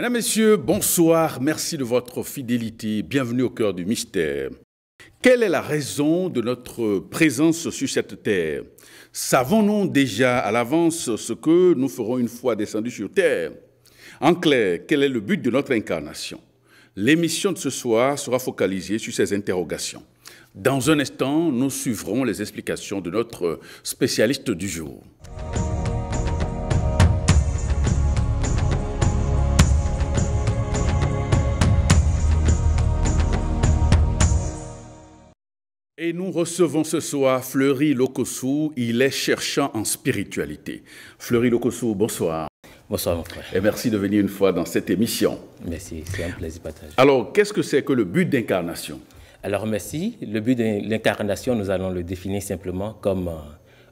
Mesdames, Messieurs, bonsoir. Merci de votre fidélité. Bienvenue au cœur du mystère. Quelle est la raison de notre présence sur cette terre? Savons-nous déjà à l'avance ce que nous ferons une fois descendus sur terre? En clair, quel est le but de notre incarnation? L'émission de ce soir sera focalisée sur ces interrogations. Dans un instant, nous suivrons les explications de notre spécialiste du jour. Et nous recevons ce soir Fleury Lokossou, il est cherchant en spiritualité. Fleury Lokossou, bonsoir. Bonsoir mon frère. Et merci de venir une fois dans cette émission. Merci, c'est un plaisir partagé. Alors, qu'est-ce que c'est que le but d'incarnation? Alors merci, le but de l'incarnation, nous allons le définir simplement comme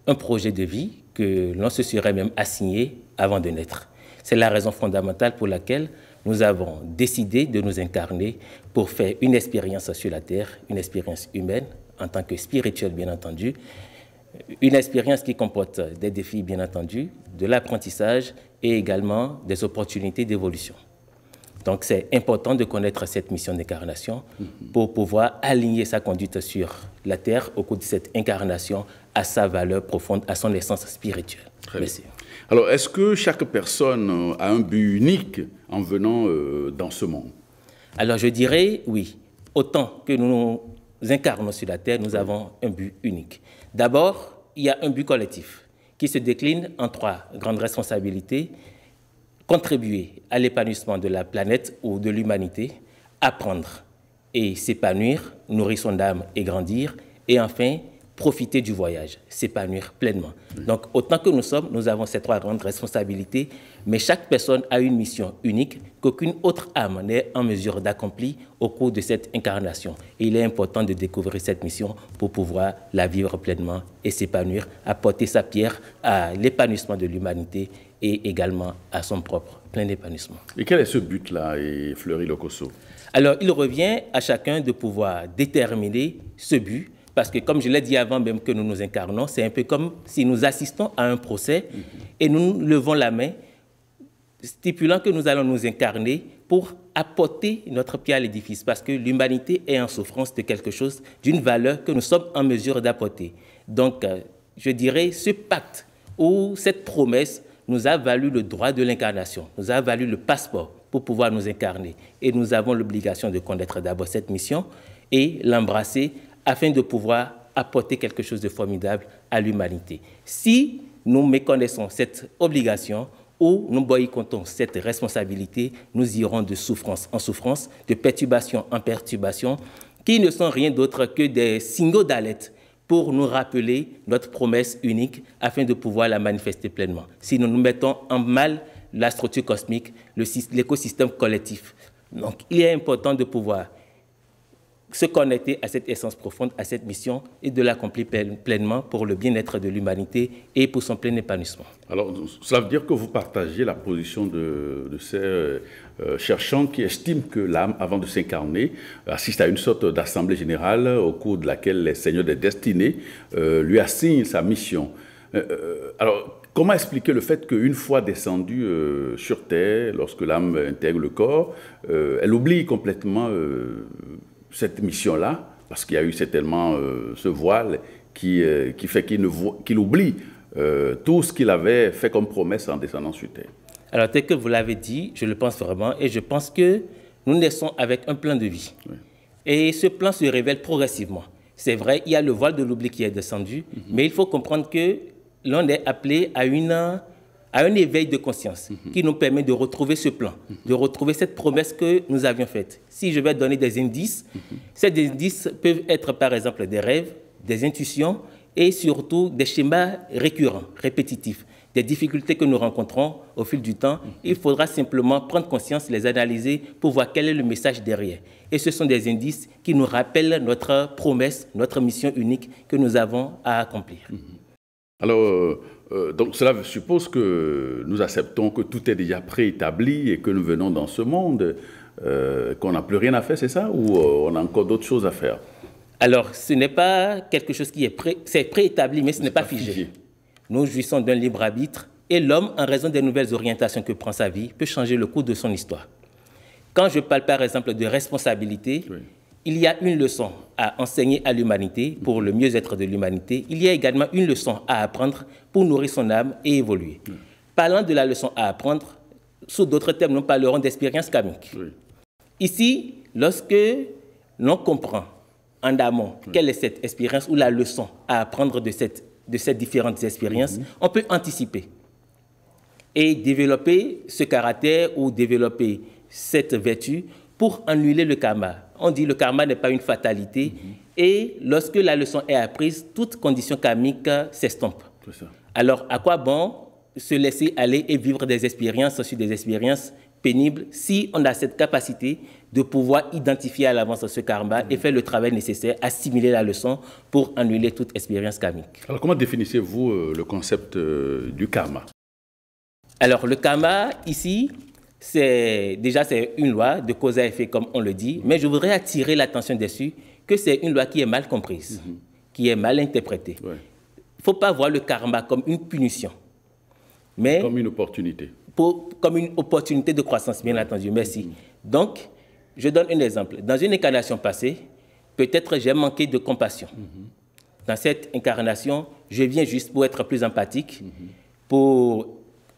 un projet de vie que l'on se serait même assigné avant de naître. C'est la raison fondamentale pour laquelle nous avons décidé de nous incarner pour faire une expérience sur la terre, une expérience humaine, en tant que spirituel, bien entendu, une expérience qui comporte des défis, bien entendu, de l'apprentissage et également des opportunités d'évolution. Donc, c'est important de connaître cette mission d'incarnation pour pouvoir aligner sa conduite sur la terre au cours de cette incarnation à sa valeur profonde, à son essence spirituelle. Merci. Alors, est-ce que chaque personne a un but unique en venant dans ce monde? Alors, je dirais oui. Autant que nous incarnons sur la terre, nous avons un but unique. D'abord, il y a un but collectif qui se décline en trois grandes responsabilités: contribuer à l'épanouissement de la planète ou de l'humanité, apprendre et s'épanouir, nourrir son âme et grandir, et enfin, profiter du voyage, s'épanouir pleinement. Donc, autant que nous sommes, nous avons ces trois grandes responsabilités, mais chaque personne a une mission unique qu'aucune autre âme n'est en mesure d'accomplir au cours de cette incarnation. Et il est important de découvrir cette mission pour pouvoir la vivre pleinement et s'épanouir, apporter sa pierre à l'épanouissement de l'humanité et également à son propre plein épanouissement. Et quel est ce but-là, Fleury Lokossou? Alors, il revient à chacun de pouvoir déterminer ce but, parce que, comme je l'ai dit avant même que nous nous incarnons, c'est un peu comme si nous assistons à un procès et nous levons la main, stipulant que nous allons nous incarner pour apporter notre pierre à l'édifice, parce que l'humanité est en souffrance de quelque chose, d'une valeur que nous sommes en mesure d'apporter. Donc, je dirais, ce pacte ou cette promesse nous a valu le droit de l'incarnation, nous a valu le passeport pour pouvoir nous incarner. Et nous avons l'obligation de connaître d'abord cette mission et l'embrasser afin de pouvoir apporter quelque chose de formidable à l'humanité. Si nous méconnaissons cette obligation ou nous boycottons cette responsabilité, nous irons de souffrance en souffrance, de perturbation en perturbation, qui ne sont rien d'autre que des signaux d'alerte pour nous rappeler notre promesse unique afin de pouvoir la manifester pleinement. Si nous nous mettons en mal la structure cosmique, l'écosystème collectif. Donc, il est important de pouvoir se connecter à cette essence profonde, à cette mission et de l'accomplir pleinement pour le bien-être de l'humanité et pour son plein épanouissement. Alors, cela veut dire que vous partagez la position de ces cherchants qui estiment que l'âme, avant de s'incarner, assiste à une sorte d'assemblée générale au cours de laquelle les seigneurs des destinées lui assignent sa mission. Alors, comment expliquer le fait qu'une fois descendue sur Terre, lorsque l'âme intègre le corps, elle oublie complètement cette mission-là, parce qu'il y a eu certainement ce voile qui fait qu'il oublie tout ce qu'il avait fait comme promesse en descendant sur Terre? Alors, tel que vous l'avez dit, je le pense vraiment, et je pense que nous naissons avec un plan de vie. Oui. Et ce plan se révèle progressivement. C'est vrai, il y a le voile de l'oubli qui est descendu, mais il faut comprendre que l'on est appelé à un éveil de conscience qui nous permet de retrouver ce plan, de retrouver cette promesse que nous avions faite. Si je vais donner des indices, ces indices peuvent être par exemple des rêves, des intuitions et surtout des schémas récurrents, répétitifs, des difficultés que nous rencontrons au fil du temps. Il faudra simplement prendre conscience, les analyser pour voir quel est le message derrière. Et ce sont des indices qui nous rappellent notre promesse, notre mission unique que nous avons à accomplir. Alors, donc cela suppose que nous acceptons que tout est déjà préétabli et que nous venons dans ce monde, qu'on n'a plus rien à faire, c'est ça? Ou on a encore d'autres choses à faire? Alors, ce n'est pas quelque chose qui est préétabli, mais ce n'est pas figé. Nous jouissons d'un libre arbitre et l'homme, en raison des nouvelles orientations que prend sa vie, peut changer le cours de son histoire. Quand je parle par exemple de responsabilité, il y a une leçon à enseigner à l'humanité pour le mieux-être de l'humanité. Il y a également une leçon à apprendre pour nourrir son âme et évoluer. Parlant de la leçon à apprendre, sous d'autres termes, nous parlerons d'expérience karmique. Ici, lorsque l'on comprend en amont quelle est cette expérience ou la leçon à apprendre de ces différentes expériences, on peut anticiper et développer ce caractère ou développer cette vertu pour annuler le karma. On dit que le karma n'est pas une fatalité et lorsque la leçon est apprise, toute condition karmique s'estompe. Alors, à quoi bon se laisser aller et vivre des expériences sur des expériences pénibles si on a cette capacité de pouvoir identifier à l'avance ce karma et faire le travail nécessaire, assimiler la leçon pour annuler toute expérience karmique. Alors, comment définissez-vous le concept du karma? Alors, le karma, ici, c'est une loi de cause à effet, comme on le dit, mais je voudrais attirer l'attention dessus que c'est une loi qui est mal comprise, qui est mal interprétée. Il ne faut pas voir le karma comme une punition, mais comme une opportunité. Comme une opportunité de croissance, bien entendu. Merci. Donc, je donne un exemple. Dans une incarnation passée, peut-être j'ai manqué de compassion. Dans cette incarnation, je viens juste pour être plus empathique, pour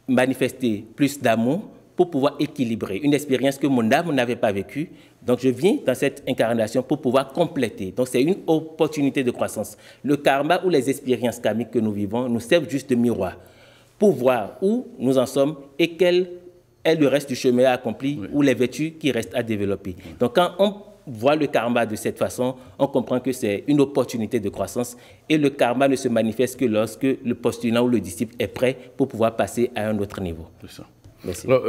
manifester plus d'amour, pour pouvoir équilibrer une expérience que mon âme n'avait pas vécue. Donc, je viens dans cette incarnation pour pouvoir compléter. Donc, c'est une opportunité de croissance. Le karma ou les expériences karmiques que nous vivons nous servent juste de miroir pour voir où nous en sommes et quel est le reste du chemin à accomplir ou les vertus qui restent à développer. Donc, quand on voit le karma de cette façon, on comprend que c'est une opportunité de croissance et le karma ne se manifeste que lorsque le postulant ou le disciple est prêt pour pouvoir passer à un autre niveau. C'est ça. Merci. Alors,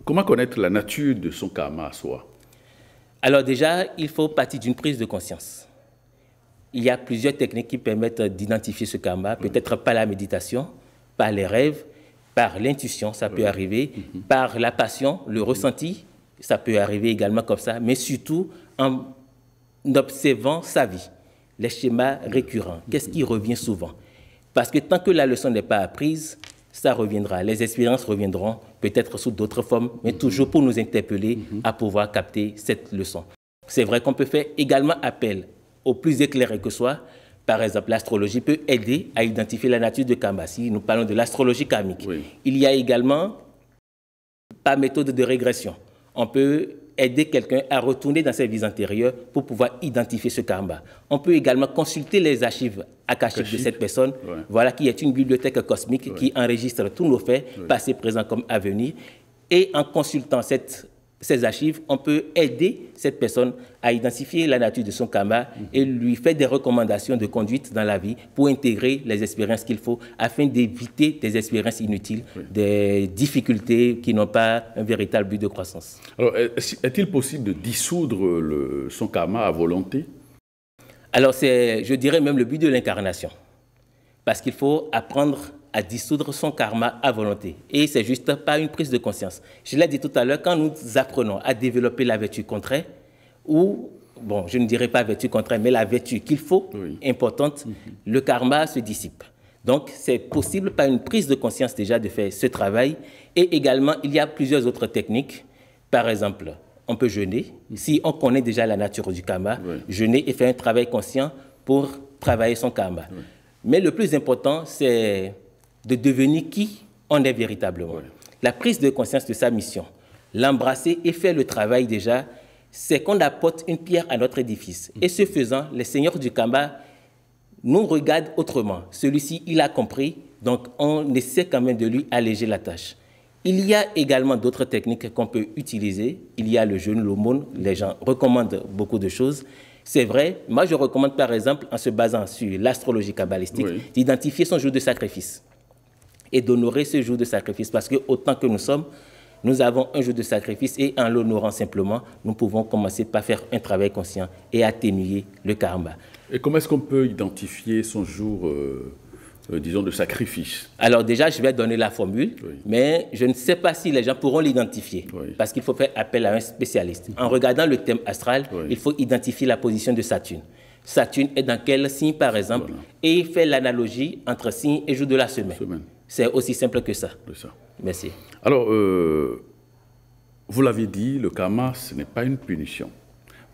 comment connaître la nature de son karma à soi? Alors déjà, il faut partir d'une prise de conscience. Il y a plusieurs techniques qui permettent d'identifier ce karma, peut-être par la méditation, par les rêves, par l'intuition, ça peut arriver, par la passion, le ressenti, ça peut arriver également comme ça, mais surtout en observant sa vie, les schémas récurrents, qu'est-ce qui revient souvent. Parce que tant que la leçon n'est pas apprise, ça reviendra, les expériences reviendront, peut-être sous d'autres formes, mais toujours pour nous interpeller à pouvoir capter cette leçon. C'est vrai qu'on peut faire également appel au plus éclairé que soit. Par exemple, l'astrologie peut aider à identifier la nature de karma. Si nous parlons de l'astrologie karmique, il y a également, par méthode de régression, on peut aider quelqu'un à retourner dans ses vies antérieures pour pouvoir identifier ce karma. On peut également consulter les archives akashiques de cette personne, voilà, qui est une bibliothèque cosmique qui enregistre tous nos faits, passés, présents comme à venir. Et en consultant ces archives, on peut aider cette personne à identifier la nature de son karma et lui faire des recommandations de conduite dans la vie pour intégrer les expériences qu'il faut afin d'éviter des expériences inutiles, des difficultés qui n'ont pas un véritable but de croissance. Alors, est-il possible de dissoudre son karma à volonté? Alors, c'est, je dirais même le but de l'incarnation. Parce qu'il faut apprendre à dissoudre son karma à volonté. Et c'est juste pas une prise de conscience. Je l'ai dit tout à l'heure, quand nous apprenons à développer la vertu contraire, ou, bon, je ne dirais pas vertu contraire, mais la vertu qu'il faut, importante, le karma se dissipe. Donc, c'est possible par une prise de conscience déjà de faire ce travail. Et également, il y a plusieurs autres techniques. Par exemple, on peut jeûner. Si on connaît déjà la nature du karma, jeûner et faire un travail conscient pour travailler son karma. Mais le plus important, c'est de devenir qui on est véritablement. La prise de conscience de sa mission, l'embrasser et faire le travail déjà, c'est qu'on apporte une pierre à notre édifice. Et ce faisant, les seigneurs du karma nous regardent autrement. Celui-ci, il a compris, donc on essaie quand même de lui alléger la tâche. Il y a également d'autres techniques qu'on peut utiliser. Il y a le jeûne, l'aumône, les gens recommandent beaucoup de choses. C'est vrai, moi je recommande par exemple, en se basant sur l'astrologie kabbalistique, d'identifier son jour de sacrifice et d'honorer ce jour de sacrifice parce que autant que nous sommes, nous avons un jour de sacrifice et en l'honorant simplement, nous pouvons commencer par faire un travail conscient et atténuer le karma. Et comment est-ce qu'on peut identifier son jour disons, de sacrifice? Alors déjà, je vais donner la formule, mais je ne sais pas si les gens pourront l'identifier, parce qu'il faut faire appel à un spécialiste. En regardant le thème astral, il faut identifier la position de Saturne. Saturne est dans quel signe, par exemple, et faire l'analogie entre signe et jour de la semaine. C'est aussi simple que ça. Merci. Alors, Vous l'avez dit, le karma, ce n'est pas une punition.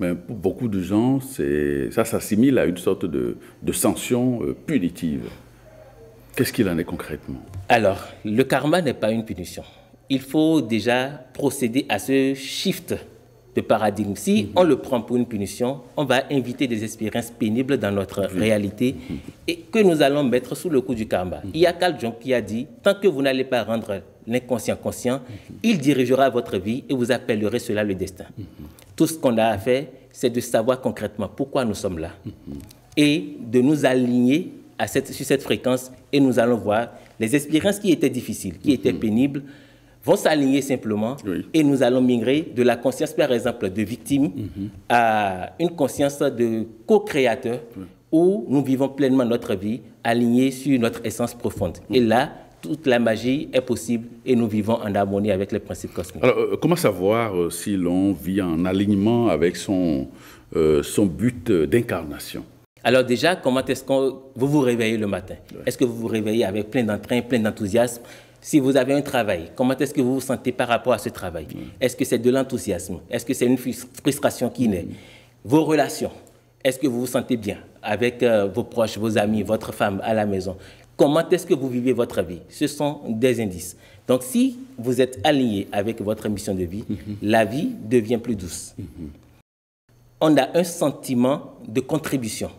Mais pour beaucoup de gens, ça s'assimile à une sorte de sanction punitive. Qu'est-ce qu'il en est concrètement? Alors, le karma n'est pas une punition. Il faut déjà procéder à ce shift de paradigme. Si on le prend pour une punition, on va inviter des expériences pénibles dans notre réalité et que nous allons mettre sous le coup du karma. Il y a Carl Jung qui a dit, tant que vous n'allez pas rendre l'inconscient conscient, il dirigera votre vie et vous appellerez cela le destin. Tout ce qu'on a à faire, c'est de savoir concrètement pourquoi nous sommes là et de nous aligner sur cette fréquence et nous allons voir les expériences qui étaient difficiles, qui étaient pénibles, vont s'aligner simplement et nous allons migrer de la conscience, par exemple, de victime à une conscience de co-créateur où nous vivons pleinement notre vie alignée sur notre essence profonde. Et là, toute la magie est possible et nous vivons en harmonie avec les principes cosmiques. Alors, comment savoir si l'on vit en alignement avec son but d'incarnation? Alors déjà, comment est-ce que vous vous réveillez le matin? Est-ce que vous vous réveillez avec plein d'entrain, plein d'enthousiasme? Si vous avez un travail, comment est-ce que vous vous sentez par rapport à ce travail? Est-ce que c'est de l'enthousiasme? Est-ce que c'est une frustration qui naît? Vos relations, est-ce que vous vous sentez bien avec vos proches, vos amis, votre femme à la maison? Comment est-ce que vous vivez votre vie? Ce sont des indices. Donc si vous êtes aligné avec votre mission de vie, la vie devient plus douce. On a un sentiment de contribution.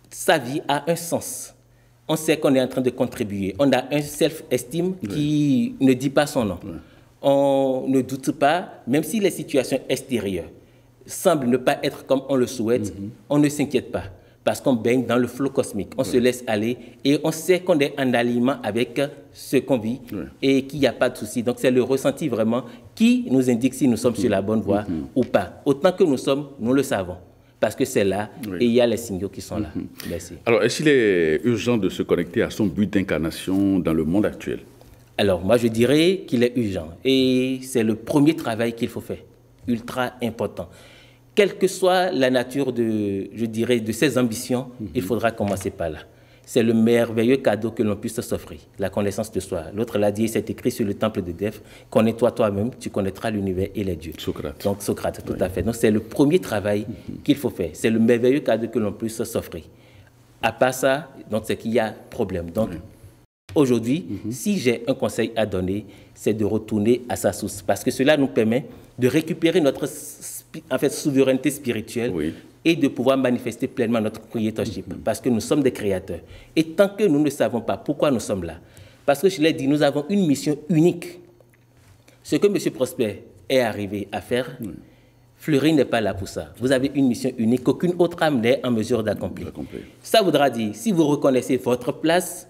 Sa vie a un sens. On sait qu'on est en train de contribuer. On a un self-esteem qui ne dit pas son nom. On ne doute pas, même si les situations extérieures semblent ne pas être comme on le souhaite, on ne s'inquiète pas. Parce qu'on baigne dans le flot cosmique. On se laisse aller et on sait qu'on est en alignement avec ce qu'on vit et qu'il n'y a pas de souci. Donc c'est le ressenti vraiment qui nous indique si nous sommes sur la bonne voie ou pas. Autant que nous sommes, nous le savons. Parce que c'est là et il y a les signaux qui sont là. Merci. Alors, est-ce qu'il est urgent de se connecter à son but d'incarnation dans le monde actuel? Alors, moi, je dirais qu'il est urgent. Et c'est le premier travail qu'il faut faire. Ultra important. Quelle que soit la nature je dirais, de ses ambitions, il faudra commencer par là. C'est le merveilleux cadeau que l'on puisse s'offrir, la connaissance de soi. L'autre l'a dit, c'est écrit sur le temple de Delphes, connais-toi toi-même, tu connaîtras l'univers et les dieux. Socrate. Donc Socrate, tout à fait. Donc c'est le premier travail qu'il faut faire. C'est le merveilleux cadeau que l'on puisse s'offrir. À part ça, donc c'est qu'il y a problème. Donc aujourd'hui, si j'ai un conseil à donner, c'est de retourner à sa source. Parce que cela nous permet de récupérer notre souveraineté spirituelle et de pouvoir manifester pleinement notre creatorship. Parce que nous sommes des créateurs. Et tant que nous ne savons pas pourquoi nous sommes là, parce que je l'ai dit, nous avons une mission unique. Ce que M. Prosper est arrivé à faire, Fleury n'est pas là pour ça. Vous avez une mission unique qu'aucune autre âme n'est en mesure d'accomplir. Ça voudra dire, si vous reconnaissez votre place,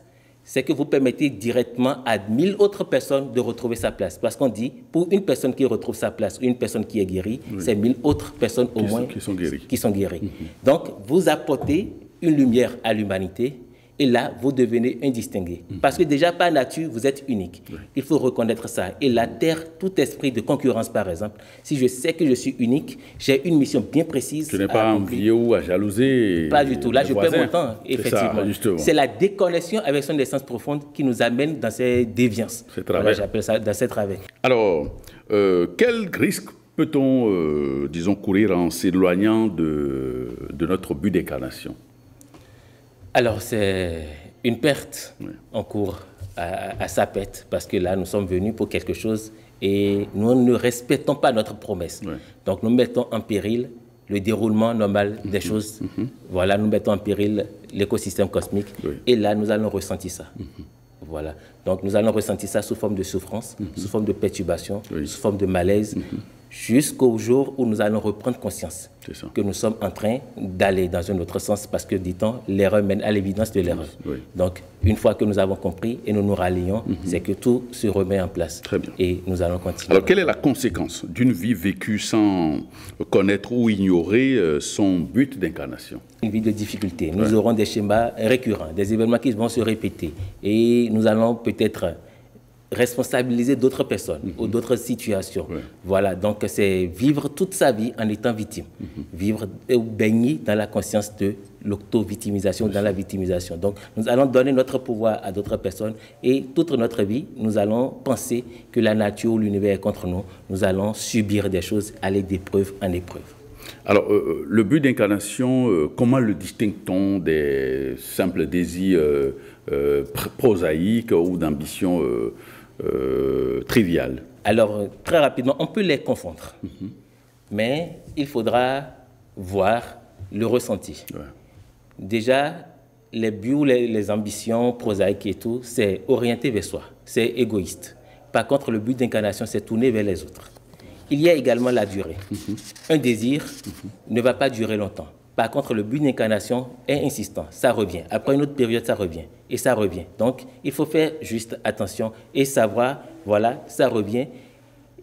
c'est que vous permettez directement à 1000 autres personnes de retrouver sa place. Parce qu'on dit, pour une personne qui retrouve sa place, une personne qui est guérie, c'est 1000 autres personnes au moins qui sont guéries. Donc, vous apportez une lumière à l'humanité et là, vous devenez indistingué. Parce que déjà, par nature, vous êtes unique. Il faut reconnaître ça. Et la terre, tout esprit de concurrence, par exemple, si je sais que je suis unique, j'ai une mission bien précise. Tu n'es pas envieux ou à jalouser. Pas du tout. Là, je perds mon temps, effectivement. C'est la déconnexion avec son essence profonde qui nous amène dans ces déviances. Voilà, j'appelle ça dans ces travers. Alors, quel risque peut-on, disons, courir en s'éloignant de notre but d'incarnation? Alors, c'est une perte en cours à sa perte, parce que là, nous sommes venus pour quelque chose et nous ne respectons pas notre promesse. Donc, nous mettons en péril le déroulement normal des choses. Voilà, nous mettons en péril l'écosystème cosmique et là, nous allons ressentir ça. Voilà. Donc, nous allons ressentir ça sous forme de souffrance, sous forme de perturbation, sous forme de malaise, jusqu'au jour où nous allons reprendre conscience que nous sommes en train d'aller dans un autre sens, parce que, dit-on, l'erreur mène à l'évidence de l'erreur. Donc, une fois que nous avons compris et nous nous rallions, c'est que tout se remet en place. Très bien. Et nous allons continuer. Alors, quelle est la conséquence d'une vie vécue sans connaître ou ignorer son but d'incarnation? Une vie de difficulté. Nous aurons des schémas récurrents, des événements qui vont se répéter. Et nous allons peut-être responsabiliser d'autres personnes ou d'autres situations. Voilà, donc c'est vivre toute sa vie en étant victime. Vivre ou baigner dans la conscience de l'auto-victimisation, dans la victimisation. Donc nous allons donner notre pouvoir à d'autres personnes et toute notre vie, nous allons penser que la nature ou l'univers est contre nous. Nous allons subir des choses, aller d'épreuve en épreuve. Alors, le but d'incarnation, comment le distingue-t-on des simples désirs prosaïques ou d'ambitions triviales? Alors, très rapidement, on peut les confondre. Mais il faudra voir le ressenti. Déjà, les buts ou les ambitions prosaïques et tout, c'est orienté vers soi, c'est égoïste. Par contre, le but d'incarnation, c'est tourner vers les autres. Il y a également la durée. Un désir ne va pas durer longtemps. Par contre, le but d'incarnation est insistant, ça revient. Après une autre période, ça revient et ça revient. Donc, il faut faire juste attention et savoir, voilà, ça revient.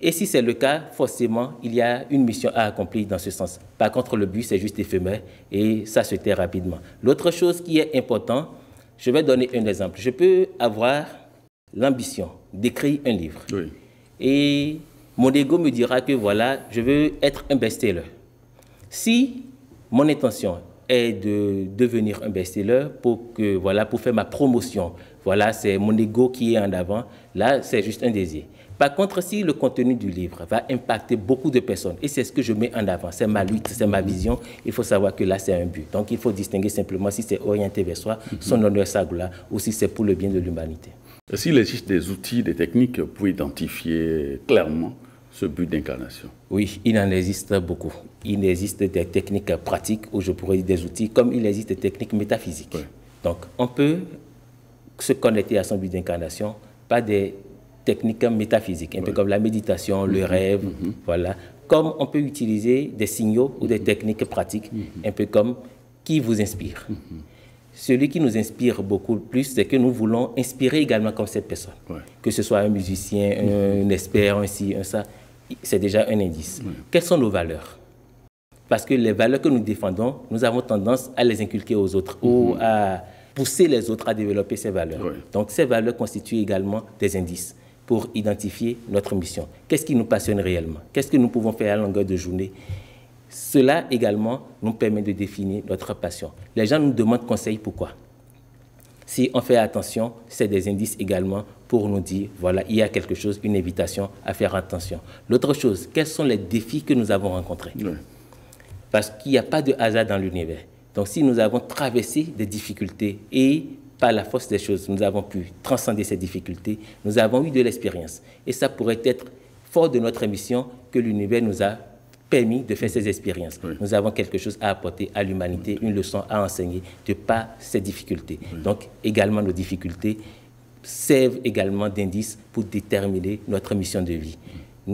Et si c'est le cas, forcément, il y a une mission à accomplir dans ce sens. Par contre, le but, c'est juste éphémère et ça se tait rapidement. L'autre chose qui est importante, je vais donner un exemple. Je peux avoir l'ambition d'écrire un livre. Et mon ego me dira que voilà, je veux être un best-seller. Si mon intention est de devenir un best-seller pour faire ma promotion, voilà, c'est mon ego qui est en avant, là, c'est juste un désir. Par contre, si le contenu du livre va impacter beaucoup de personnes, et c'est ce que je mets en avant, c'est ma lutte, c'est ma vision, il faut savoir que là, c'est un but. Donc, il faut distinguer simplement si c'est orienté vers soi, son honneur, sa gloire, ou si c'est pour le bien de l'humanité. S'il existe des outils, des techniques pour identifier clairement ce but d'incarnation? Oui, il en existe beaucoup. Il existe des techniques pratiques, ou je pourrais dire des outils, comme il existe des techniques métaphysiques. Donc, on peut se connecter à son but d'incarnation par des techniques métaphysiques, un peu comme la méditation, le rêve, voilà. Comme on peut utiliser des signaux ou des techniques pratiques, un peu comme qui vous inspire. Celui qui nous inspire beaucoup plus, c'est que nous voulons inspirer également comme cette personne. Que ce soit un musicien, un expert, un ci, un ça, c'est déjà un indice. Quelles sont nos valeurs? Parce que les valeurs que nous défendons, nous avons tendance à les inculquer aux autres ou à pousser les autres à développer ces valeurs. Donc ces valeurs constituent également des indices pour identifier notre mission. Qu'est-ce qui nous passionne réellement? Qu'est-ce que nous pouvons faire à longueur de journée? Cela également nous permet de définir notre passion. Les gens nous demandent conseil, pourquoi? Si on fait attention, c'est des indices également pour nous dire, voilà, il y a quelque chose, une invitation à faire attention. L'autre chose, quels sont les défis que nous avons rencontrés? Parce qu'il n'y a pas de hasard dans l'univers. Donc si nous avons traversé des difficultés et par la force des choses, nous avons pu transcender ces difficultés, nous avons eu de l'expérience. Et ça pourrait être fort de notre mission que l'univers nous a permis de faire ces expériences. Nous avons quelque chose à apporter à l'humanité, une leçon à enseigner de par ces difficultés. Donc également nos difficultés servent également d'indices pour déterminer notre mission de vie.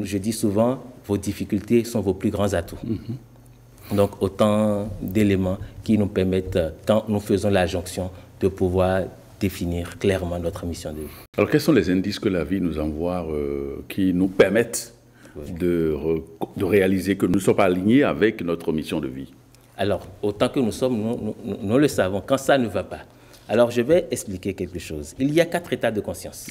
Je dis souvent, vos difficultés sont vos plus grands atouts. Donc autant d'éléments qui nous permettent, quand nous faisons la jonction, de pouvoir définir clairement notre mission de vie. Alors quels sont les indices que la vie nous envoie qui nous permettent de réaliser que nous ne sommes pas alignés avec notre mission de vie? Alors, autant que nous sommes, nous le savons, quand ça ne va pas. Alors, je vais expliquer quelque chose. Il y a 4 états de conscience.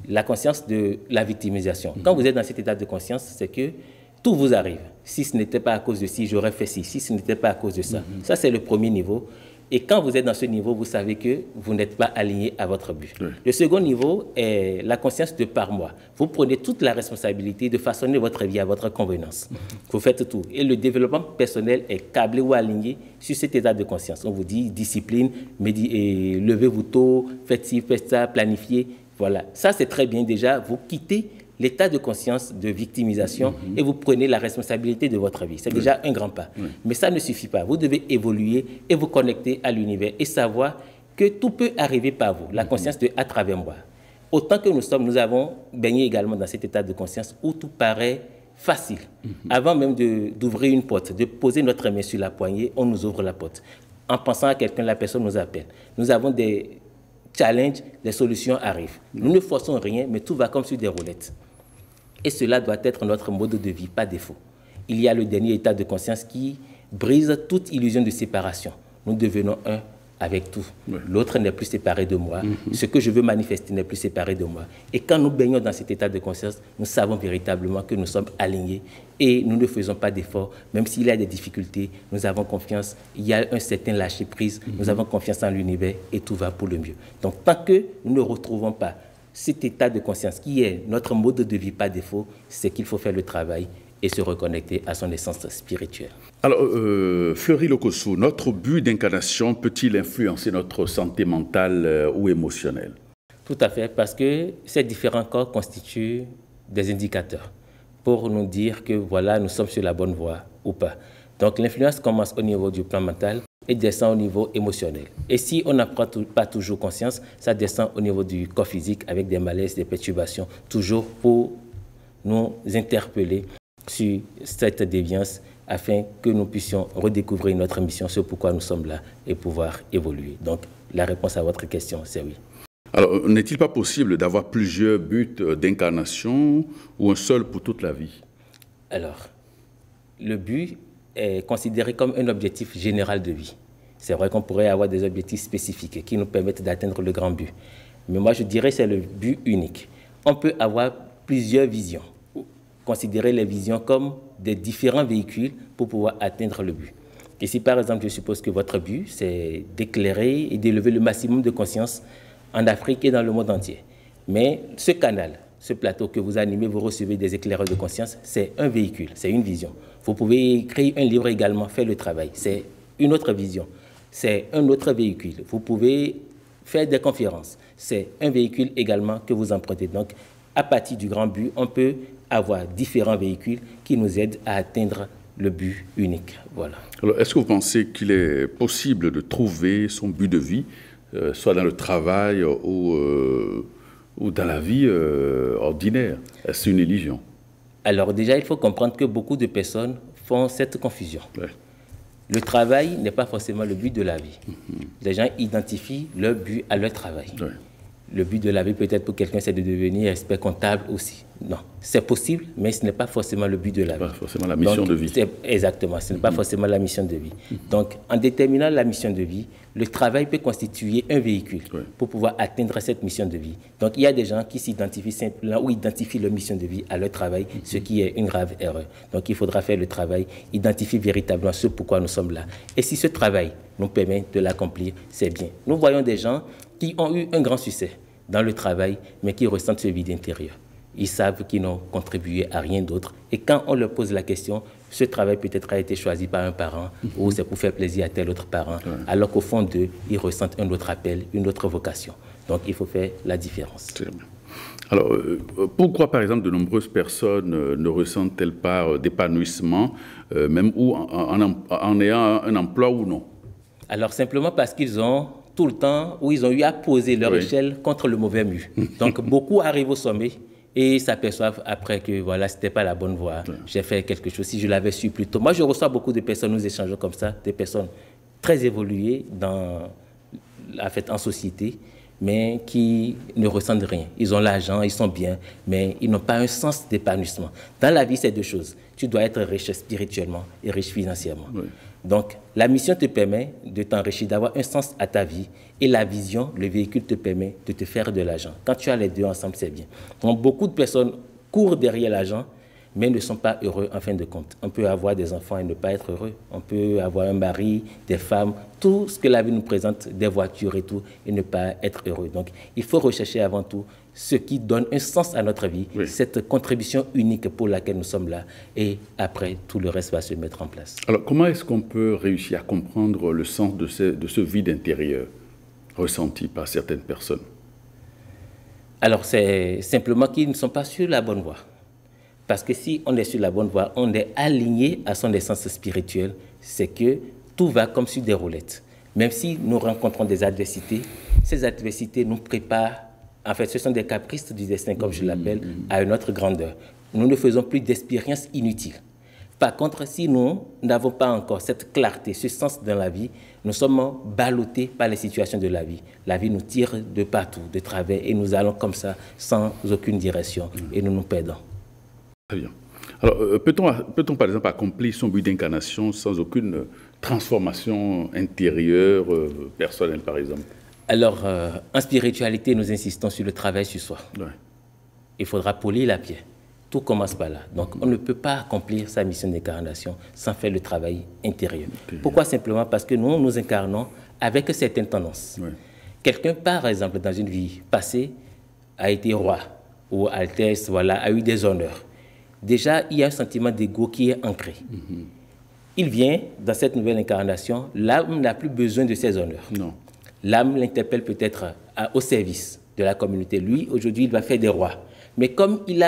La conscience de la victimisation. Quand vous êtes dans cet état de conscience, c'est que tout vous arrive. Si ce n'était pas à cause de ci, j'aurais fait ci. Si ce n'était pas à cause de ça. Ça, c'est le premier niveau. Et quand vous êtes dans ce niveau, vous savez que vous n'êtes pas aligné à votre but. Le second niveau est la conscience de par moi. Vous prenez toute la responsabilité de façonner votre vie à votre convenance. Vous faites tout. Et le développement personnel est câblé ou aligné sur cet état de conscience. On vous dit discipline, levez-vous tôt, faites ci, faites ça, planifiez. Voilà. Ça, c'est très bien déjà. Vous quittez l'état de conscience de victimisation et vous prenez la responsabilité de votre vie. C'est déjà un grand pas. Mais ça ne suffit pas. Vous devez évoluer et vous connecter à l'univers et savoir que tout peut arriver par vous, la conscience de à travers moi. Autant que nous sommes, nous avons baigné également dans cet état de conscience où tout paraît facile. Avant même d'ouvrir une porte, de poser notre main sur la poignée, on nous ouvre la porte. En pensant à quelqu'un, la personne nous appelle. Nous avons des challenges, les solutions arrivent. Nous ne forçons rien, mais tout va comme sur des roulettes. Et cela doit être notre mode de vie, pas défaut. Il y a le dernier état de conscience qui brise toute illusion de séparation. Nous devenons un avec tout. Ouais. L'autre n'est plus séparé de moi. Ce que je veux manifester n'est plus séparé de moi. Et quand nous baignons dans cet état de conscience, nous savons véritablement que nous sommes alignés et nous ne faisons pas d'efforts. Même s'il y a des difficultés, nous avons confiance. Il y a un certain lâcher-prise. Nous avons confiance en l'univers et tout va pour le mieux. Donc, tant que nous ne retrouvons pas cet état de conscience qui est notre mode de vie par défaut, c'est qu'il faut faire le travail et se reconnecter à son essence spirituelle. Alors, Fleury Lokossou, notre but d'incarnation peut-il influencer notre santé mentale ou émotionnelle? Tout à fait, parce que ces différents corps constituent des indicateurs pour nous dire que voilà, nous sommes sur la bonne voie ou pas. Donc l'influence commence au niveau du plan mental et descend au niveau émotionnel. Et si on n'en prend pas toujours conscience, ça descend au niveau du corps physique avec des malaises, des perturbations, toujours pour nous interpeller sur cette déviance afin que nous puissions redécouvrir notre mission, ce pourquoi nous sommes là et pouvoir évoluer. Donc la réponse à votre question, c'est oui. Alors, n'est-il pas possible d'avoir plusieurs buts d'incarnation ou un seul pour toute la vie? Alors, le but est considéré comme un objectif général de vie. C'est vrai qu'on pourrait avoir des objectifs spécifiques qui nous permettent d'atteindre le grand but. Mais moi, je dirais que c'est le but unique. On peut avoir plusieurs visions, considérer les visions comme des différents véhicules pour pouvoir atteindre le but. Et si par exemple, je suppose que votre but, c'est d'éclairer et d'élever le maximum de conscience en Afrique et dans le monde entier. Mais ce canal, ce plateau que vous animez, vous recevez des éclaireurs de conscience, c'est un véhicule, c'est une vision. Vous pouvez écrire un livre également, faire le travail, c'est une autre vision, c'est un autre véhicule. Vous pouvez faire des conférences, c'est un véhicule également que vous empruntez. Donc, à partir du grand but, on peut avoir différents véhicules qui nous aident à atteindre le but unique. Voilà. Alors, est-ce que vous pensez qu'il est possible de trouver son but de vie, soit dans le travail ou dans la vie ordinaire? Est-ce une illusion? Alors déjà, il faut comprendre que beaucoup de personnes font cette confusion. Ouais. Le travail n'est pas forcément le but de la vie. Les gens identifient leur but à leur travail. Ouais. Le but de la vie, peut-être pour quelqu'un, c'est de devenir expert comptable aussi. Non, c'est possible, mais ce n'est pas forcément le but de la vie. Pas forcément la mission de vie. Exactement, ce n'est pas forcément la mission de vie. Donc, en déterminant la mission de vie, le travail peut constituer un véhicule pour pouvoir atteindre cette mission de vie. Donc, il y a des gens qui s'identifient simplement ou identifient leur mission de vie à leur travail, ce qui est une grave erreur. Donc, il faudra faire le travail, identifier véritablement ce pourquoi nous sommes là. Et si ce travail nous permet de l'accomplir, c'est bien. Nous voyons des gens qui ont eu un grand succès dans le travail, mais qui ressentent ce vide intérieur. Ils savent qu'ils n'ont contribué à rien d'autre. Et quand on leur pose la question, ce travail peut-être a été choisi par un parent ou c'est pour faire plaisir à tel autre parent, alors qu'au fond d'eux, ils ressentent un autre appel, une autre vocation. Donc, il faut faire la différence. Très bien. Alors, pourquoi, par exemple, de nombreuses personnes ne ressentent-elles pas d'épanouissement, même en ayant un emploi ou non? Alors, simplement parce qu'ils ont tout le temps où ils ont eu à poser leur échelle contre le mauvais mur. Donc, beaucoup arrivent au sommet et s'aperçoivent après que voilà, ce n'était pas la bonne voie. J'ai fait quelque chose, si je l'avais su plus tôt. Moi, je reçois beaucoup de personnes, nous échangeons comme ça, des personnes très évoluées en société, mais qui ne ressentent rien. Ils ont l'argent, ils sont bien, mais ils n'ont pas un sens d'épanouissement. Dans la vie, c'est deux choses. Tu dois être riche spirituellement et riche financièrement. Oui. Donc, la mission te permet de t'enrichir, d'avoir un sens à ta vie. Et la vision, le véhicule te permet de te faire de l'argent. Quand tu as les deux ensemble, c'est bien. Donc, beaucoup de personnes courent derrière l'argent, mais ne sont pas heureux en fin de compte. On peut avoir des enfants et ne pas être heureux. On peut avoir un mari, des femmes, tout ce que la vie nous présente, des voitures et tout, et ne pas être heureux. Donc, il faut rechercher avant tout ce qui donne un sens à notre vie, cette contribution unique pour laquelle nous sommes là. Et après, tout le reste va se mettre en place. Alors, comment est-ce qu'on peut réussir à comprendre le sens de ce vide intérieur ressenti par certaines personnes? Alors, c'est simplement qu'ils ne sont pas sur la bonne voie. Parce que si on est sur la bonne voie, on est aligné à son essence spirituelle, c'est que tout va comme sur des roulettes. Même si nous rencontrons des adversités, ces adversités nous préparent. En fait, ce sont des caprices du destin, comme je l'appelle, à une autre grandeur. Nous ne faisons plus d'expériences inutiles. Par contre, si nous n'avons pas encore cette clarté, ce sens dans la vie, nous sommes ballottés par les situations de la vie. La vie nous tire de partout, de travers, et nous allons comme ça, sans aucune direction, et nous nous perdons. Très bien. Alors, peut-on par exemple accomplir son but d'incarnation sans aucune transformation intérieure, personnelle par exemple? Alors, en spiritualité, nous insistons sur le travail sur soi. Ouais. Il faudra polir la pierre. Tout commence par là. Donc, on ne peut pas accomplir sa mission d'incarnation sans faire le travail intérieur. Okay. Pourquoi? Simplement parce que nous incarnons avec certaines tendances. Ouais. Quelqu'un, par exemple, dans une vie passée, a été roi ou altesse, voilà, a eu des honneurs. Déjà, il y a un sentiment d'ego qui est ancré. Il vient, dans cette nouvelle incarnation, l'âme n'a plus besoin de ses honneurs. Non. L'âme l'interpelle peut-être au service de la communauté. Lui, aujourd'hui, il va faire des rois. Mais comme il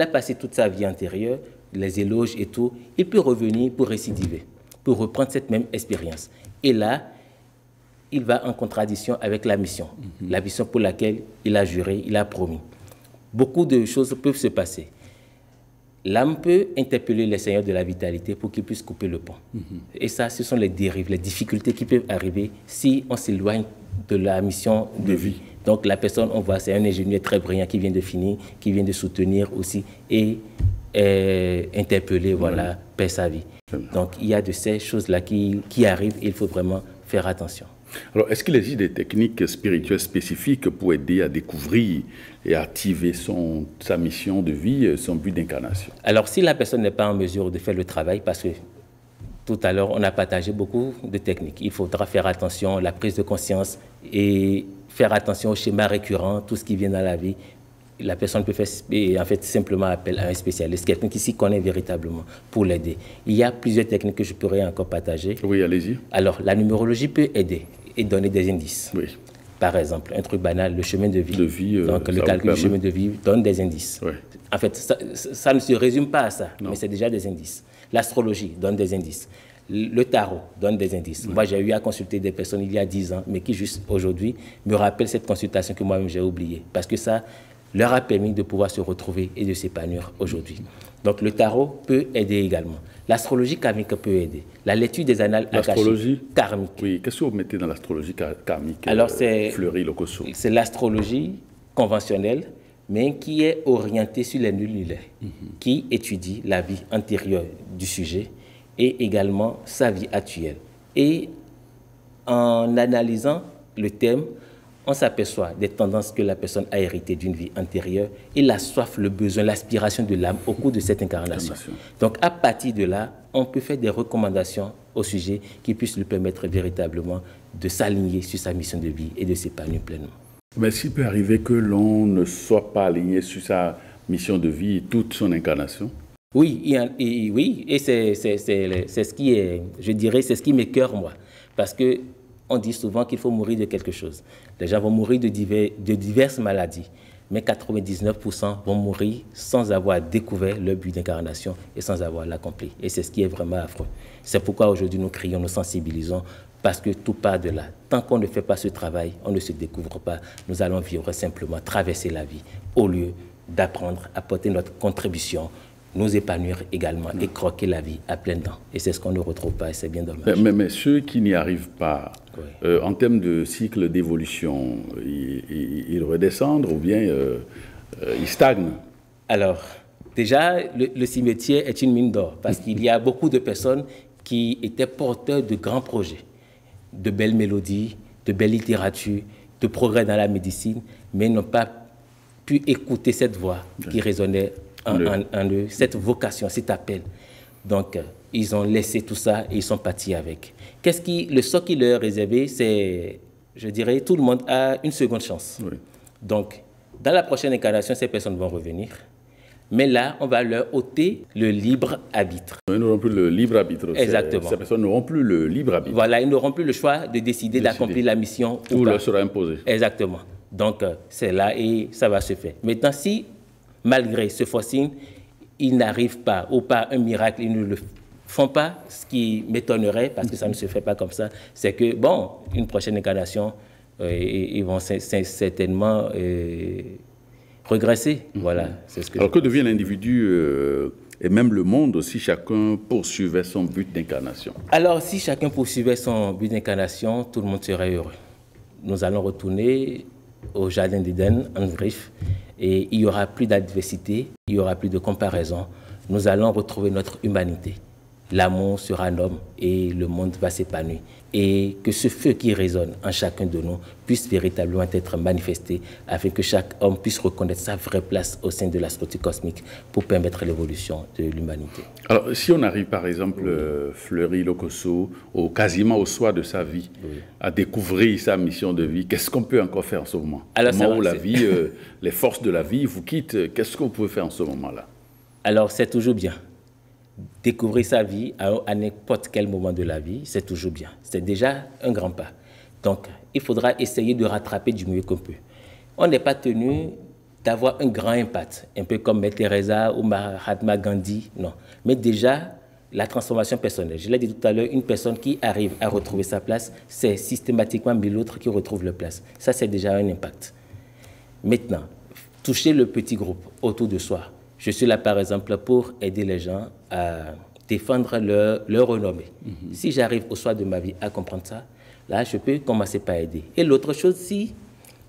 a passé toute sa vie antérieure, les éloges et tout, il peut revenir pour récidiver, pour reprendre cette même expérience. Et là, il va en contradiction avec la mission pour laquelle il a juré, il a promis. Beaucoup de choses peuvent se passer. L'âme peut interpeller les seigneurs de la vitalité pour qu'ils puissent couper le pont. Et ça, ce sont les dérives, les difficultés qui peuvent arriver si on s'éloigne de la mission de vie. Donc la personne, on voit, c'est un ingénieur très brillant qui vient de finir, qui vient de soutenir aussi et interpeller, voilà, perd sa vie. Donc il y a de ces choses-là qui arrivent et il faut vraiment faire attention. Alors, est-ce qu'il existe des techniques spirituelles spécifiques pour aider à découvrir et à activer sa mission de vie, son but d'incarnation? Alors, si la personne n'est pas en mesure de faire le travail, parce que tout à l'heure, on a partagé beaucoup de techniques. Il faudra faire attention à la prise de conscience et faire attention aux schémas récurrents, tout ce qui vient dans la vie. La personne peut faire en fait, simplement appel à un spécialiste, quelqu'un qui s'y connaît véritablement pour l'aider. Il y a plusieurs techniques que je pourrais encore partager. Oui, allez-y. Alors, la numérologie peut aider et donner des indices. Oui. Par exemple, un truc banal, le chemin de vie. Donc, le calcul du chemin de vie donne des indices. Oui. En fait, ça ne se résume pas à ça, mais c'est déjà des indices. L'astrologie donne des indices. Le tarot donne des indices. Oui. Moi, j'ai eu à consulter des personnes il y a 10 ans, mais qui, juste aujourd'hui, me rappellent cette consultation que moi-même j'ai oubliée. Parce que ça leur a permis de pouvoir se retrouver et de s'épanouir aujourd'hui. Donc, le tarot peut aider également. L'astrologie karmique peut aider. La lecture des annales karmiques. Oui, qu'est-ce que vous mettez dans l'astrologie karmique? Alors, c'est Fleury Locosso. C'est l'astrologie conventionnelle, mais qui est orientée sur les nuls, qui étudie la vie antérieure du sujet et également sa vie actuelle. Et en analysant le thème, on s'aperçoit des tendances que la personne a héritées d'une vie antérieure et la soif, le besoin, l'aspiration de l'âme au cours de cette incarnation. Donc, à partir de là, on peut faire des recommandations au sujet qui puissent lui permettre véritablement de s'aligner sur sa mission de vie et de s'épanouir pleinement. Mais s'il peut arriver que l'on ne soit pas aligné sur sa mission de vie toute son incarnation? Oui, et c'est ce qui est, je dirais, c'est ce qui m'écœure, moi. Parce que on dit souvent qu'il faut mourir de quelque chose. Les gens vont mourir de diverses maladies, mais 99% vont mourir sans avoir découvert leur but d'incarnation et sans avoir l'accompli. Et c'est ce qui est vraiment affreux. C'est pourquoi aujourd'hui nous crions, nous sensibilisons, parce que tout part de là. Tant qu'on ne fait pas ce travail, on ne se découvre pas. Nous allons vivre simplement, traverser la vie, au lieu d'apprendre, apporter notre contribution, nous épanouir également et croquer la vie à pleines dents. Et c'est ce qu'on ne retrouve pas et c'est bien dommage. Mais ceux qui n'y arrivent pas, en termes de cycle d'évolution, ils redescendent ou bien ils stagnent? Alors, déjà, le cimetière est une mine d'or parce qu'il y a beaucoup de personnes qui étaient porteurs de grands projets, de belles mélodies, de belle littérature, de progrès dans la médecine, mais n'ont pas pu écouter cette voix qui résonnait en eux, cette vocation, cet appel. Donc, ils ont laissé tout ça et ils sont partis avec. Le sort qui leur est réservé, c'est, je dirais, tout le monde a une seconde chance. Oui. Donc, dans la prochaine incarnation, ces personnes vont revenir. Mais là, on va leur ôter le libre arbitre. Ils n'auront plus le libre arbitre. Exactement. Ces personnes n'auront plus le libre arbitre. Voilà, ils n'auront plus le choix de décider d'accomplir la mission. Tout leur sera imposé. Exactement. Donc, c'est là et ça va se faire. Maintenant, si malgré ce forcing, ils n'arrivent pas, ou par un miracle, ils ne le font pas, ce qui m'étonnerait, parce que ça ne se fait pas comme ça, c'est que, bon, une prochaine incarnation, ils vont certainement regresser. Voilà, c'est ce que Alors, que devient l'individu et même le monde si chacun poursuivait son but d'incarnation? Alors, si chacun poursuivait son but d'incarnation, tout le monde serait heureux. Nous allons retourner au jardin d'Éden, en griffe, et il n'y aura plus d'adversité, il n'y aura plus de comparaison. nous allons retrouver notre humanité. L'amour sera un homme et le monde va s'épanouir. Et que ce feu qui résonne en chacun de nous puisse véritablement être manifesté afin que chaque homme puisse reconnaître sa vraie place au sein de la structure cosmique pour permettre l'évolution de l'humanité. Alors, si on arrive par exemple, Fleury Lokosso, quasiment au soir de sa vie, à découvrir sa mission de vie, qu'est-ce qu'on peut encore faire en ce moment? Au moment où la vie, les forces de la vie vous quittent, qu'est-ce qu'on peut faire en ce moment-là? Alors, c'est toujours bien. Découvrir sa vie à n'importe quel moment de la vie, c'est toujours bien. C'est déjà un grand pas. Donc, il faudra essayer de rattraper du mieux qu'on peut. On n'est pas tenu d'avoir un grand impact, un peu comme Mère Teresa ou Mahatma Gandhi, non. Mais déjà, la transformation personnelle. Je l'ai dit tout à l'heure, une personne qui arrive à retrouver sa place, c'est systématiquement mille autres qui retrouvent leur place. Ça, c'est déjà un impact. Maintenant, toucher le petit groupe autour de soi. Je suis là, par exemple, pour aider les gens à défendre leur renommée. Si j'arrive au soir de ma vie à comprendre ça, là, je peux commencer par aider. Et l'autre chose, si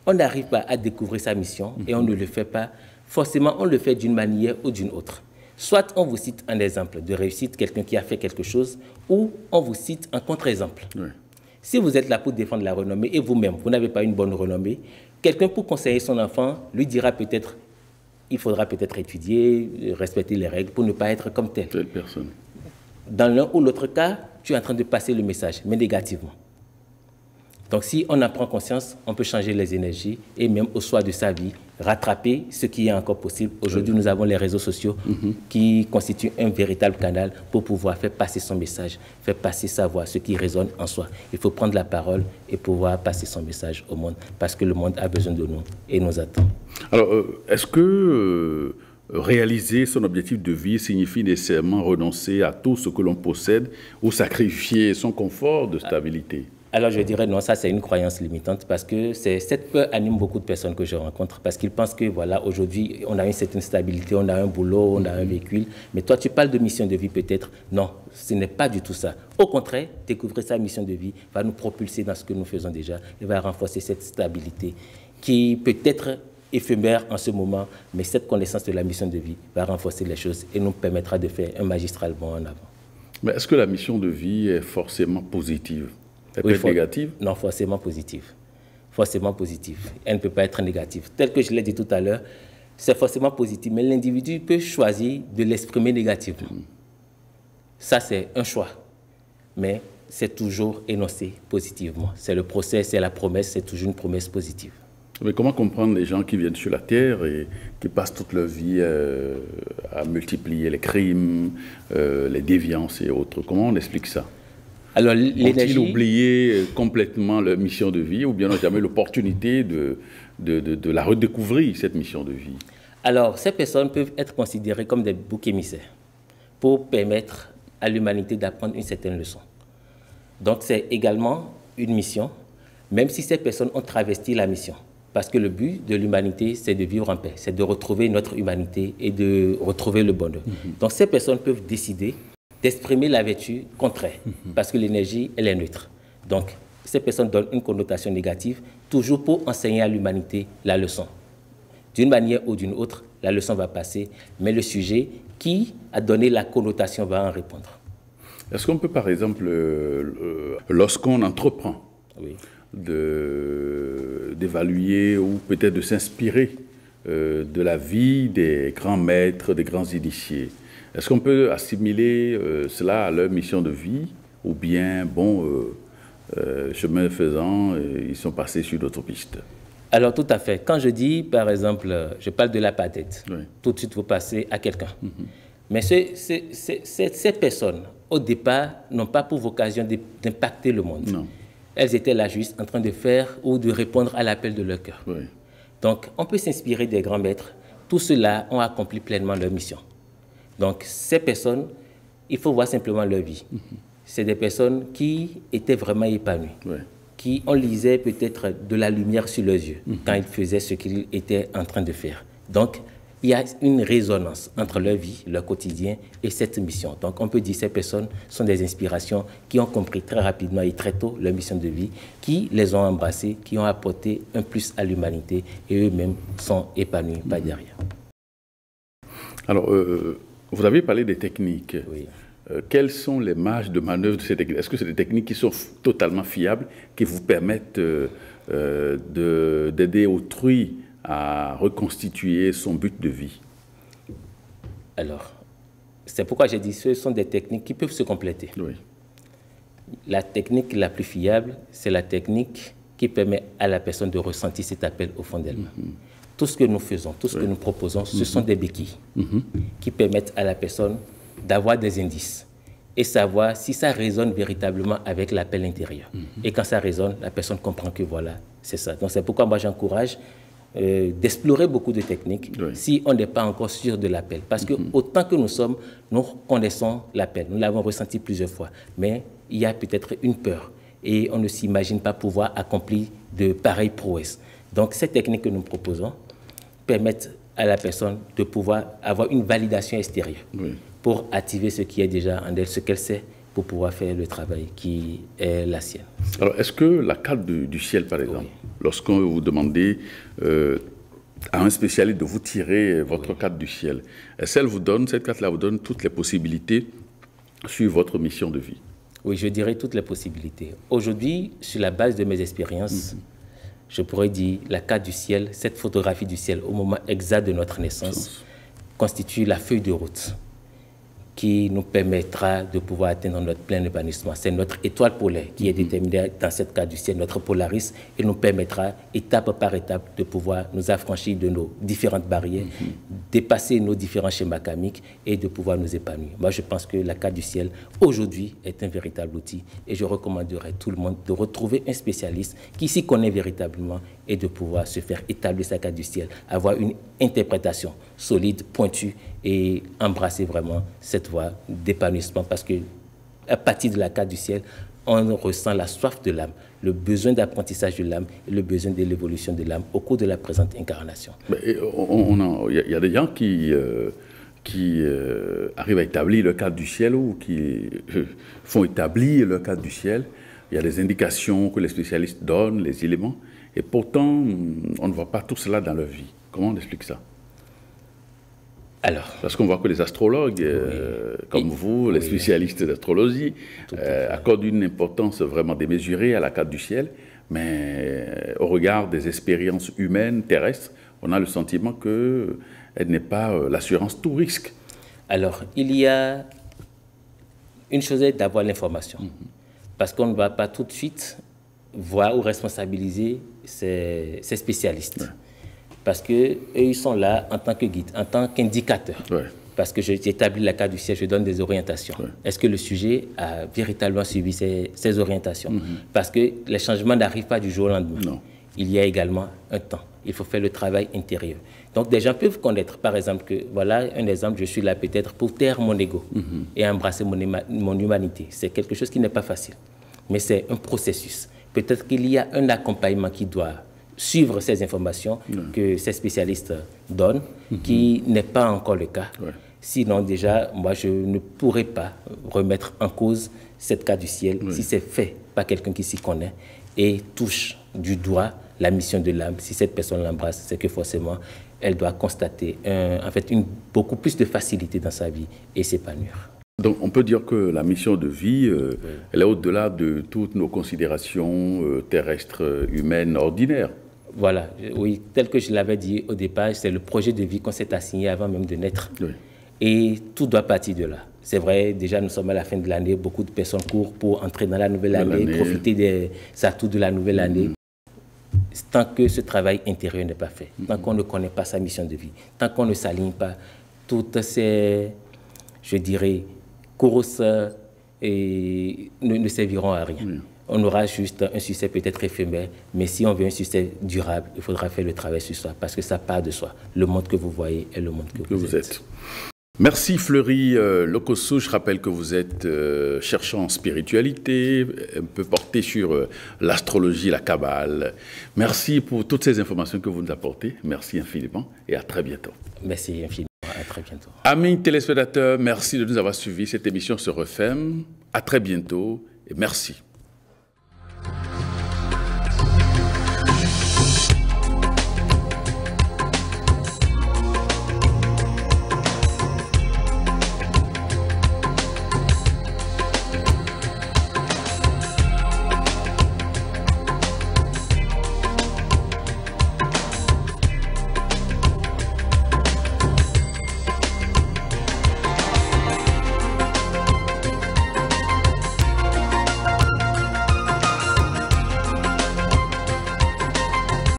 on n'arrive pas à découvrir sa mission et on ne le fait pas, forcément, on le fait d'une manière ou d'une autre. Soit on vous cite un exemple de réussite, quelqu'un qui a fait quelque chose, ou on vous cite un contre-exemple. Oui. Si vous êtes là pour défendre la renommée et vous-même, vous n'avez pas une bonne renommée, quelqu'un pour conseiller son enfant lui dira peut-être il faudra peut-être étudier, respecter les règles pour ne pas être comme telle personne. Dans l'un ou l'autre cas, tu es en train de passer le message, mais négativement. Donc si on en prend conscience, on peut changer les énergies et même au soir de sa vie, rattraper ce qui est encore possible. Aujourd'hui, nous avons les réseaux sociaux qui constituent un véritable canal pour pouvoir faire passer son message, faire passer sa voix, ce qui résonne en soi. Il faut prendre la parole et pouvoir passer son message au monde parce que le monde a besoin de nous et nous attend. Alors, est-ce que réaliser son objectif de vie signifie nécessairement renoncer à tout ce que l'on possède ou sacrifier son confort de stabilité? Alors je dirais non, ça c'est une croyance limitante parce que cette peur anime beaucoup de personnes que je rencontre parce qu'ils pensent que voilà, aujourd'hui on a une certaine stabilité, on a un boulot, on a un véhicule, mais toi tu parles de mission de vie peut-être. Non, ce n'est pas du tout ça. Au contraire, découvrir sa mission de vie va nous propulser dans ce que nous faisons déjà et va renforcer cette stabilité qui peut être éphémère en ce moment, mais cette connaissance de la mission de vie va renforcer les choses et nous permettra de faire un magistral bond en avant. Mais est-ce que la mission de vie est forcément positive? Elle peut être négative? Non, forcément positive. Forcément positive. Elle ne peut pas être négative. Tel que je l'ai dit tout à l'heure, c'est forcément positif, mais l'individu peut choisir de l'exprimer négativement. Ça, c'est un choix. Mais c'est toujours énoncé positivement. C'est le procès, c'est la promesse, c'est toujours une promesse positive. Mais comment comprendre les gens qui viennent sur la Terre et qui passent toute leur vie à multiplier les crimes, les déviances et autres? Comment on explique ça? Alors, ont-ils oublié complètement leur mission de vie ou bien n'ont jamais l'opportunité de la redécouvrir, cette mission de vie? Alors, ces personnes peuvent être considérées comme des boucs émissaires pour permettre à l'humanité d'apprendre une certaine leçon. Donc, c'est également une mission, même si ces personnes ont travesti la mission. Parce que le but de l'humanité, c'est de vivre en paix, c'est de retrouver notre humanité et de retrouver le bonheur. Donc, ces personnes peuvent décider d'exprimer la vertu contraire, parce que l'énergie, elle est neutre. Donc, ces personnes donnent une connotation négative, toujours pour enseigner à l'humanité la leçon. D'une manière ou d'une autre, la leçon va passer, mais le sujet qui a donné la connotation va en répondre. Est-ce qu'on peut, par exemple, lorsqu'on entreprend, d'évaluer ou peut-être de s'inspirer de la vie des grands maîtres, des grands initiés, est-ce qu'on peut assimiler cela à leur mission de vie ou bien, bon, chemin faisant, ils sont passés sur d'autres pistes? Alors, tout à fait. Quand je dis, par exemple, je parle de l'apartheid, tout de suite, vous passez à quelqu'un. Mais ces personnes, au départ, n'ont pas pour vocation d'impacter le monde. Non. Elles étaient là juste en train de faire ou de répondre à l'appel de leur cœur. Donc, on peut s'inspirer des grands maîtres. Tous ceux-là ont accompli pleinement leur mission. Donc, ces personnes, il faut voir simplement leur vie. C'est des personnes qui étaient vraiment épanouies, qui on lisait peut-être de la lumière sur leurs yeux quand ils faisaient ce qu'ils étaient en train de faire. Donc, il y a une résonance entre leur vie, leur quotidien et cette mission. Donc, on peut dire que ces personnes sont des inspirations qui ont compris très rapidement et très tôt leur mission de vie, qui les ont embrassées, qui ont apporté un plus à l'humanité et eux-mêmes sont épanouis par derrière. Alors, Vous avez parlé des techniques. Oui. Quelles sont les marges de manœuvre de ces techniques? Est-ce que c'est des techniques qui sont totalement fiables, qui vous permettent d'aider autrui à reconstituer son but de vie? Alors, c'est pourquoi j'ai dit que ce sont des techniques qui peuvent se compléter. Oui. La technique la plus fiable, c'est la technique qui permet à la personne de ressentir cet appel au fond d'elle-même. Tout ce que nous faisons, tout ce que nous proposons, ce sont des béquilles qui permettent à la personne d'avoir des indices et savoir si ça résonne véritablement avec l'appel intérieur. Et quand ça résonne, la personne comprend que voilà, c'est ça. Donc c'est pourquoi moi j'encourage d'explorer beaucoup de techniques si on n'est pas encore sûr de l'appel. Parce que autant que nous sommes, nous connaissons l'appel. Nous l'avons ressenti plusieurs fois. Mais il y a peut-être une peur et on ne s'imagine pas pouvoir accomplir de pareilles prouesses. Donc ces techniques que nous proposons permettent à la personne de pouvoir avoir une validation extérieure pour activer ce qui est déjà en elle, ce qu'elle sait, pour pouvoir faire le travail qui est la sienne. Alors, est-ce que la carte du ciel, par exemple, lorsqu'on vous demandez à un spécialiste de vous tirer votre carte du ciel, est-ce qu'elle cette carte-là vous donne toutes les possibilités sur votre mission de vie? Oui, je dirais toutes les possibilités. Aujourd'hui, sur la base de mes expériences, je pourrais dire la carte du ciel, cette photographie du ciel au moment exact de notre naissance, constitue la feuille de route qui nous permettra de pouvoir atteindre notre plein épanouissement. C'est notre étoile polaire qui est déterminée dans cette carte du ciel, notre Polaris, et nous permettra, étape par étape, de pouvoir nous affranchir de nos différentes barrières, dépasser nos différents schémas karmiques et de pouvoir nous épanouir. Moi, je pense que la carte du ciel, aujourd'hui, est un véritable outil et je recommanderais à tout le monde de retrouver un spécialiste qui s'y connaît véritablement et de pouvoir se faire établir sa carte du ciel, avoir une interprétation solide, pointue et embrasser vraiment cette voie d'épanouissement parce que à partir de la carte du ciel, on ressent la soif de l'âme, le besoin d'apprentissage de l'âme et le besoin de l'évolution de l'âme au cours de la présente incarnation. Il y a des gens qui arrivent à établir le cadre du ciel ou qui font établir le cadre du ciel. Il y a des indications que les spécialistes donnent, les éléments, et pourtant, on ne voit pas tout cela dans leur vie. Comment on explique ça? Alors, parce qu'on voit que les astrologues, comme vous, les spécialistes d'astrologie, accordent une importance vraiment démesurée à la carte du ciel, mais au regard des expériences humaines, terrestres, on a le sentiment qu'elle n'est pas l'assurance tout risque. Alors, il y a une chose est d'avoir l'information, parce qu'on ne va pas tout de suite voir ou responsabiliser ces spécialistes. Parce qu'eux, ils sont là en tant que guide, en tant qu'indicateur. Parce que j'établis la carte du ciel, je donne des orientations. Est-ce que le sujet a véritablement suivi ces orientations? Parce que les changements n'arrivent pas du jour au lendemain. Non. Il y a également un temps. Il faut faire le travail intérieur. Donc, des gens peuvent connaître, par exemple, que, voilà un exemple, je suis là peut-être pour taire mon ego et embrasser mon humanité. C'est quelque chose qui n'est pas facile. Mais c'est un processus. Peut-être qu'il y a un accompagnement qui doit suivre ces informations que ces spécialistes donnent, qui n'est pas encore le cas. Sinon, déjà, moi, je ne pourrais pas remettre en cause cette carte du ciel si c'est fait par quelqu'un qui s'y connaît et touche du doigt la mission de l'âme. Si cette personne l'embrasse, c'est que forcément, elle doit constater beaucoup plus de facilité dans sa vie et s'épanouir. Donc, on peut dire que la mission de vie, elle est au-delà de toutes nos considérations terrestres, humaines, ordinaires. Voilà, oui, tel que je l'avais dit au départ, c'est le projet de vie qu'on s'est assigné avant même de naître. Et tout doit partir de là. C'est vrai, déjà nous sommes à la fin de l'année, beaucoup de personnes courent pour entrer dans la nouvelle année, profiter des atouts de la nouvelle année. Tant que ce travail intérieur n'est pas fait, tant qu'on ne connaît pas sa mission de vie, tant qu'on ne s'aligne pas, toutes ces, je dirais, courses ne serviront à rien. On aura juste un succès peut-être éphémère, mais si on veut un succès durable, il faudra faire le travail sur soi, parce que ça part de soi. Le monde que vous voyez est le monde que vous êtes. Merci Fleury Lokosso. Je rappelle que vous êtes chercheur en spiritualité, un peu porté sur l'astrologie, la Kabbale. Merci pour toutes ces informations que vous nous apportez. Merci infiniment et à très bientôt. Merci infiniment. À très bientôt. Amis téléspectateurs, merci de nous avoir suivis. Cette émission se referme. À très bientôt et merci.